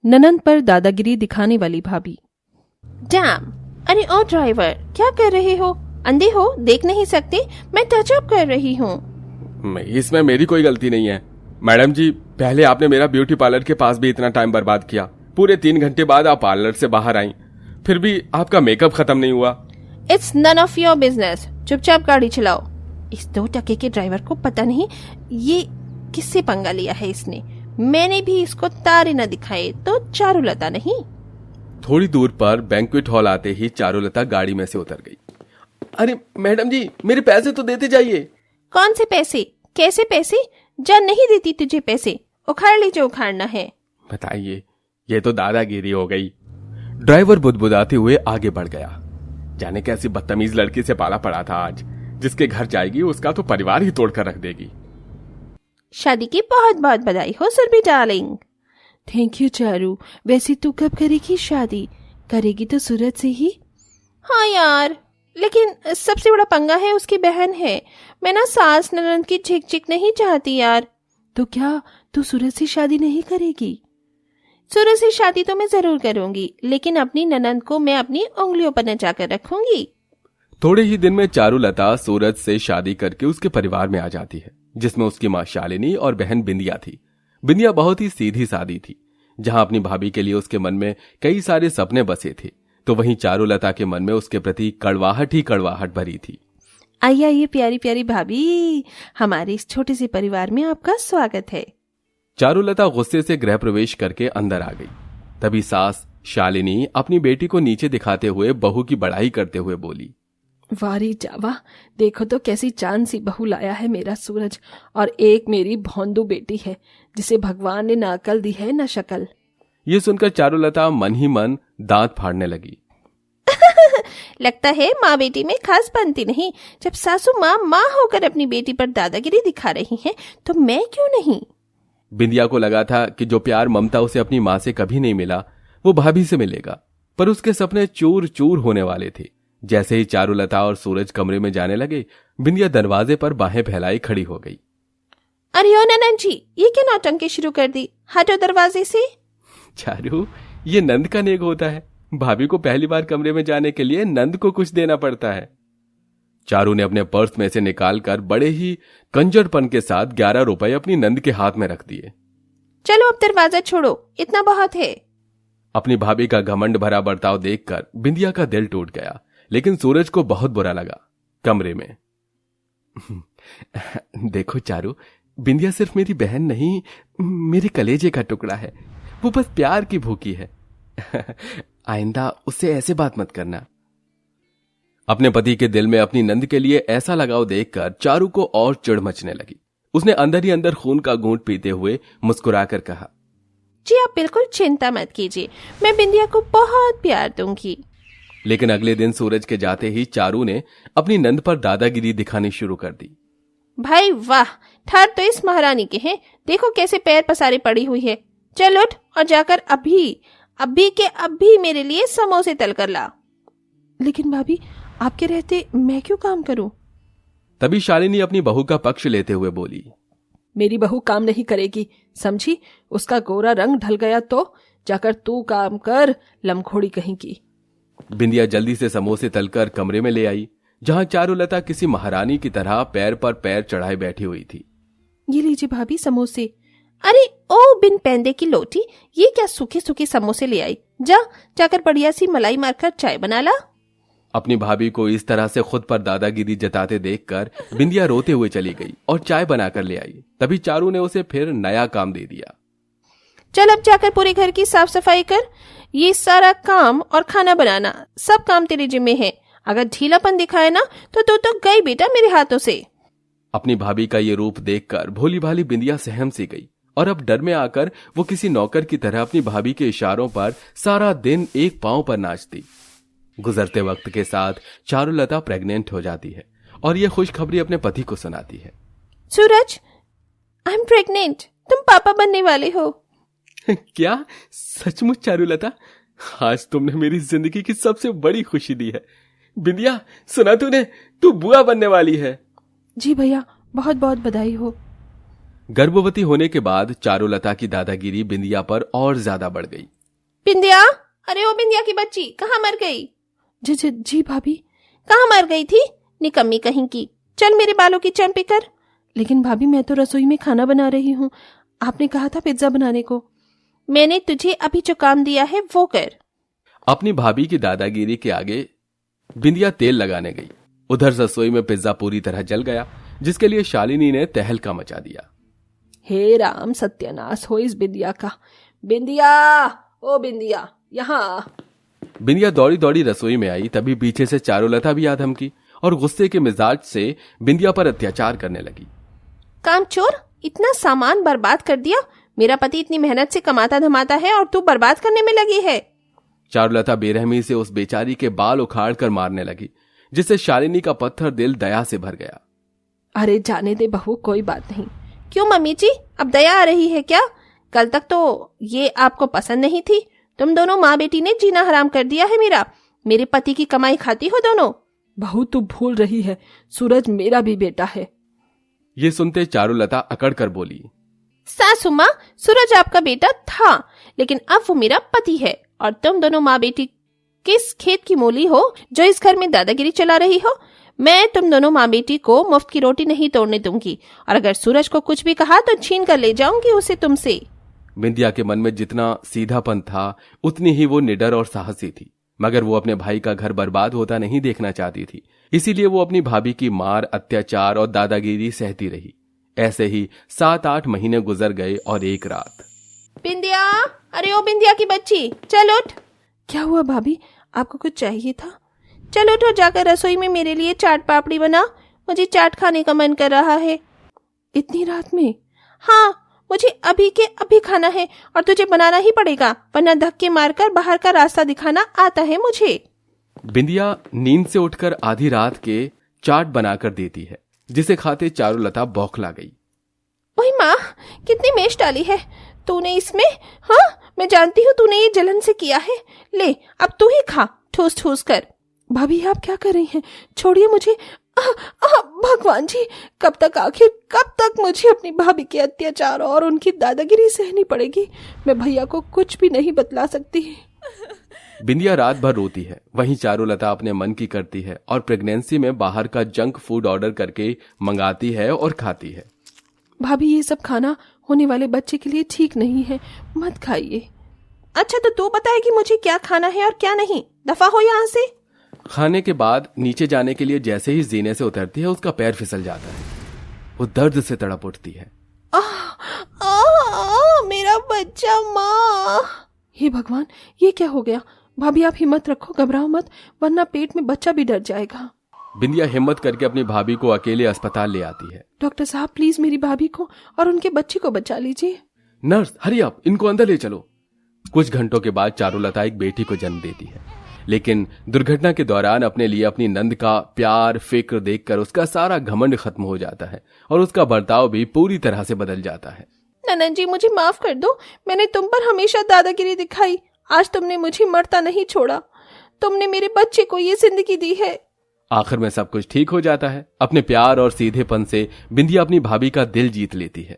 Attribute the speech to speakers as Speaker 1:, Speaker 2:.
Speaker 1: ननंद पर दादागिरी दिखाने वाली भाभी।
Speaker 2: डैम! अरे ओ ड्राइवर, क्या कर रहे हो? अंधे हो, देख नहीं सकते? मैं टचअप कर रही हूँ।
Speaker 3: इसमें मेरी कोई गलती नहीं है मैडम जी। पहले आपने मेरा ब्यूटी पार्लर के पास भी इतना टाइम बर्बाद किया। पूरे 3 घंटे बाद आप पार्लर से बाहर आई, फिर भी आपका मेकअप खत्म नहीं हुआ।
Speaker 2: It's none of your business. चुपचाप गाड़ी चलाओ। इस 2 टके के ड्राइवर को पता नहीं ये किससे पंगा लिया है इसने। मैंने भी इसको तारे न दिखाए तो चारुलता नहीं।
Speaker 3: थोड़ी दूर पर बैंक्वेट हॉल आते ही चारुलता गाड़ी में से उतर गई। अरे मैडम जी, मेरे पैसे तो देते जाइए।
Speaker 2: कौन से पैसे? कैसे पैसे? जान नहीं देती तुझे पैसे। उखाड़ ली जो उखाड़ना है।
Speaker 3: बताइए, ये तो दादागिरी हो गई। ड्राइवर बुदबुदाते हुए आगे बढ़ गया। जाने कैसी बदतमीज लड़की से पाला पड़ा था आज। जिसके घर जाएगी उसका तो परिवार ही तोड़कर रख देगी।
Speaker 2: शादी की बहुत बहुत बधाई हो Surabhi darling.
Speaker 1: Thank you Charu. वैसे तू कब करेगी शादी? करेगी तो सूरज से ही।
Speaker 2: हाँ यार, लेकिन सबसे बड़ा पंगा है उसकी बहन है। मैं ना सास ननद की झिक झिक नहीं चाहती यार।
Speaker 1: तो क्या तू सूरज से शादी नहीं करेगी?
Speaker 2: सूरज से शादी तो मैं जरूर करूंगी, लेकिन अपनी ननद को मैं अपनी उंगलियों पर नचा कर रखूंगी।
Speaker 3: थोड़े ही दिन में चारुलता सूरज से शादी करके उसके परिवार में आ जाती है, जिसमें उसकी मां शालिनी और बहन बिंदिया थी। बिंदिया बहुत ही सीधी सादी थी। जहां अपनी भाभी के लिए उसके मन में कई सारे सपने बसे थे, तो वहीं चारुलता के मन में उसके प्रति कड़वाहट ही कड़वाहट भरी थी।
Speaker 2: आइए आइए प्यारी प्यारी भाभी, हमारे इस छोटे से परिवार में आपका स्वागत है।
Speaker 3: चारुलता गुस्से से गृह प्रवेश करके अंदर आ गई। तभी सास शालिनी अपनी बेटी को नीचे दिखाते हुए बहू की बड़ाई करते हुए बोली,
Speaker 1: वारी जावा, देखो तो कैसी चांद सी बहू लाया है मेरा सूरज। और एक मेरी भौंदू बेटी है जिसे भगवान ने ना अकल दी है ना शक्ल।
Speaker 3: ये सुनकर चारुलता मन ही मन दांत फाड़ने लगी।
Speaker 2: लगता है माँ बेटी में खास बनती नहीं। जब सासू माँ होकर अपनी बेटी पर दादागिरी दिखा रही हैं, तो मैं क्यों नहीं।
Speaker 3: बिंदिया को लगा था कि जो प्यार ममता उसे अपनी माँ से कभी नहीं मिला वो भाभी से मिलेगा, पर उसके सपने चूर चूर होने वाले थे। जैसे ही चारुलता और सूरज कमरे में जाने लगे, बिंदिया दरवाजे पर बाहें फैलाई खड़ी हो गई।
Speaker 2: अरे ओ ननद जी, ये क्या नौटंकी शुरू कर दी? हटो दरवाजे से।
Speaker 3: चारू, ये नंद का नेक होता है। भाभी को पहली बार कमरे में जाने के लिए नंद को कुछ देना पड़ता है। चारू ने अपने पर्स में से निकालकर बड़े ही कंजरपन के साथ 11 रुपए अपनी नंद के हाथ में रख दिए।
Speaker 2: चलो अब दरवाजा छोड़ो, इतना बहुत है।
Speaker 3: अपनी भाभी का घमंड भरा बर्ताव देखकर बिंदिया का दिल टूट गया, लेकिन सूरज को बहुत बुरा लगा। कमरे में देखो चारू, बिंदिया सिर्फ मेरी बहन नहीं, मेरे कलेजे का टुकड़ा है। वो बस प्यार की भूखी है। आइंदा उससे ऐसे बात मत करना। अपने पति के दिल में अपनी नंद के लिए ऐसा लगाव देखकर चारू को और चिढ़ मचने लगी। उसने अंदर ही अंदर खून का घूंट पीते हुए मुस्कुराकर कहा,
Speaker 2: जी आप बिल्कुल चिंता मत कीजिए, मैं बिंदिया को बहुत प्यार दूंगी।
Speaker 3: लेकिन अगले दिन सूरज के जाते ही चारू ने अपनी नंद पर दादागिरी दिखानी शुरू कर दी।
Speaker 2: भाई वाह, ठार तो इस महारानी के हैं। देखो कैसे पैर पसारे पड़ी हुई है। चल उठ और जाकर अभी के अभी मेरे लिए समोसे तल कर ला।
Speaker 1: लेकिन भाभी, आपके रहते मैं क्यों काम करूं?
Speaker 3: तभी शालिनी अपनी बहू का पक्ष लेते हुए बोली,
Speaker 1: मेरी बहू काम नहीं करेगी, समझी? उसका गोरा रंग ढल गया तो जाकर तू काम कर, लमखोड़ी कहीं की।
Speaker 3: बिंदिया जल्दी से समोसे तलकर कमरे में ले आई, जहां चारुलता किसी महारानी की तरह पैर पर पैर चढ़ाए बैठी हुई थी।
Speaker 1: ये लीजिए भाभी समोसे।
Speaker 2: अरे ओ बिन पैंदे की लोटी, ये क्या सूखे सूखे समोसे ले आई? जाकर बढ़िया सी मलाई मारकर चाय बना ला।
Speaker 3: अपनी भाभी को इस तरह से खुद पर दादागिरी जताते देखकर बिंदिया रोते हुए चली गई और चाय बनाकर ले आई। तभी चारू ने उसे फिर नया काम दे दिया।
Speaker 2: चल अब जाकर पूरे घर की साफ सफाई कर। ये सारा काम और खाना बनाना सब काम तेरे जिम्मे है। अगर ढीलापन दिखाए ना तो गई बेटा मेरे हाथों से।
Speaker 3: अपनी भाभी का ये रूप देखकर भोली भाली बिंदिया सहम सी गई और अब डर में आकर वो किसी नौकर की तरह अपनी भाभी के इशारों पर सारा दिन एक पांव पर नाचती। गुजरते वक्त के साथ चारुलता प्रेग्नेंट हो जाती है और ये खुशखबरी अपने पति को सुनाती है।
Speaker 2: सूरज, आई एम प्रेग्नेंट, तुम पापा बनने वाले हो।
Speaker 3: क्या सचमुच चारुलता? आज तुमने मेरी जिंदगी की सबसे बड़ी खुशी दी है। बिंदिया, सुना तूने? तू बुआ बनने वाली है।
Speaker 1: जी भैया, बहुत बहुत बधाई हो।
Speaker 3: गर्भवती होने के बाद चारुलता की दादागिरी बिंदिया पर और ज्यादा बढ़ गई।
Speaker 2: बिंदिया, अरे ओ बिंदिया की बच्ची, कहाँ मर गई?
Speaker 1: जी भाभी।
Speaker 2: कहाँ मर गई थी? निकम्मी कहीं की, चल मेरे बालों की चंपी कर।
Speaker 1: लेकिन भाभी मैं तो रसोई में खाना बना रही हूँ, आपने कहा था पिज्जा बनाने को।
Speaker 2: मैंने तुझे अभी जो काम दिया है वो कर।
Speaker 3: अपनी भाभी की दादागिरी के आगे बिंदिया तेल लगाने गई। उधर रसोई में पिज्जा पूरी तरह जल गया, जिसके लिए शालिनी ने तहलका मचा दिया।
Speaker 1: हे राम, सत्यानाश हो इस बिंदिया का। बिंदिया, ओ बिंदिया, यहाँ।
Speaker 3: बिंदिया दौड़ी दौड़ी रसोई में आई, तभी पीछे से चारुलता भी आ धमकी और गुस्से के मिजाज से बिंदिया पर अत्याचार करने लगी।
Speaker 2: कामचोर, इतना सामान बर्बाद कर दिया। मेरा पति इतनी मेहनत से कमाता धमाता है और तू बर्बाद करने में लगी है।
Speaker 3: चारुलता बेरहमी से उस बेचारी के बाल उखाड़ कर मारने लगी, जिससे शालिनी का पत्थर दिल दया से भर गया।
Speaker 1: अरे जाने दे बहू, कोई बात नहीं।
Speaker 2: क्यों मम्मी जी, अब दया आ रही है क्या? कल तक तो ये आपको पसंद नहीं थी। तुम दोनों माँ बेटी ने जीना हराम कर दिया है मेरा। मेरे पति की कमाई खाती हो दोनों।
Speaker 1: बहू तू भूल रही है, सूरज मेरा भी बेटा है।
Speaker 3: ये सुनते चारुलता अकड़ कर बोली,
Speaker 2: सासू माँ, सूरज आपका बेटा था, लेकिन अब वो मेरा पति है और तुम दोनों माँ बेटी किस खेत की मूली हो जो इस घर में दादागिरी चला रही हो। मैं तुम दोनों माँ बेटी को मुफ्त की रोटी नहीं तोड़ने दूंगी, और अगर सूरज को कुछ भी कहा तो छीन कर ले जाऊंगी उसे तुमसे।
Speaker 3: बिंदिया के मन में जितना सीधापन था उतनी ही वो निडर और साहसी थी, मगर वो अपने भाई का घर बर्बाद होता नहीं देखना चाहती थी। इसीलिए वो अपनी भाभी की मार, अत्याचार और दादागिरी सहती रही। ऐसे ही 7-8 महीने गुजर गए और एक रात।
Speaker 2: बिंदिया, अरे ओ बिंदिया की बच्ची, चल उठ।
Speaker 1: क्या हुआ भाभी, आपको कुछ चाहिए था?
Speaker 2: चल उठ और जाकर रसोई में मेरे लिए चाट पापड़ी बना। मुझे चाट खाने का मन कर रहा है।
Speaker 1: इतनी रात में?
Speaker 2: हाँ, मुझे अभी के अभी खाना है और तुझे बनाना ही पड़ेगा, वरना धक्के मारकर बाहर का रास्ता दिखाना आता है मुझे।
Speaker 3: बिंदिया नींद से उठकर आधी रात के चाट बनाकर देती है, जिसे खाते चारुलता बौखला गई।
Speaker 2: ओए माँ, कितनी मेश डाली है तूने इसमें। हाँ, मैं जानती हूँ तूने ये जलन से किया है। ले, अब तू ही खा, ठूस ठूस कर।
Speaker 1: भाभी आप क्या कर रही हैं? छोड़िए मुझे। भगवान जी, कब तक मुझे अपनी भाभी के अत्याचार और उनकी दादागिरी सहनी पड़ेगी? मैं भैया को कुछ भी नहीं बतला सकती।
Speaker 3: बिंदिया रात भर रोती है, वहीं चारुलता अपने मन की करती है और प्रेगनेंसी में बाहर का जंक फूड ऑर्डर करके मंगाती है और खाती है।
Speaker 1: भाभी ये सब खाना होने वाले बच्चे के लिए ठीक नहीं है, मत खाइए।
Speaker 2: अच्छा तो तू बताएगी मुझे क्या खाना है और क्या नहीं। दफा हो यहाँ से।
Speaker 3: खाने के बाद नीचे जाने के लिए जैसे ही जीने से उतरती है, उसका पैर फिसल जाता है। वो दर्द से तड़प उठती है।
Speaker 2: मेरा बच्चा माँ।
Speaker 1: हे भगवान, ये क्या हो गया? भाभी आप हिम्मत रखो, घबराओ मत, वरना पेट में बच्चा भी डर जाएगा।
Speaker 3: बिंदिया हिम्मत करके अपनी भाभी को अकेले अस्पताल ले आती है।
Speaker 1: डॉक्टर साहब प्लीज मेरी भाभी को और उनके बच्चे को बचा लीजिए।
Speaker 3: नर्स हरी आप, इनको अंदर ले चलो। कुछ घंटों के बाद चारुलता एक बेटी को जन्म देती है, लेकिन दुर्घटना के दौरान अपने लिए अपनी नंद का प्यार फिक्र देखकर उसका सारा घमंड खत्म हो जाता है और उसका बर्ताव भी पूरी तरह से बदल जाता है।
Speaker 2: ननन जी, मुझे माफ कर दो। मैंने तुम पर हमेशा दादागिरी दिखाई। आज तुमने मुझे मरता नहीं छोड़ा। तुमने मेरे बच्चे को ये जिंदगी दी है।
Speaker 3: आखिर में सब कुछ ठीक हो जाता है। अपने प्यार और सीधेपन से बिंदिया अपनी भाभी का दिल जीत लेती है।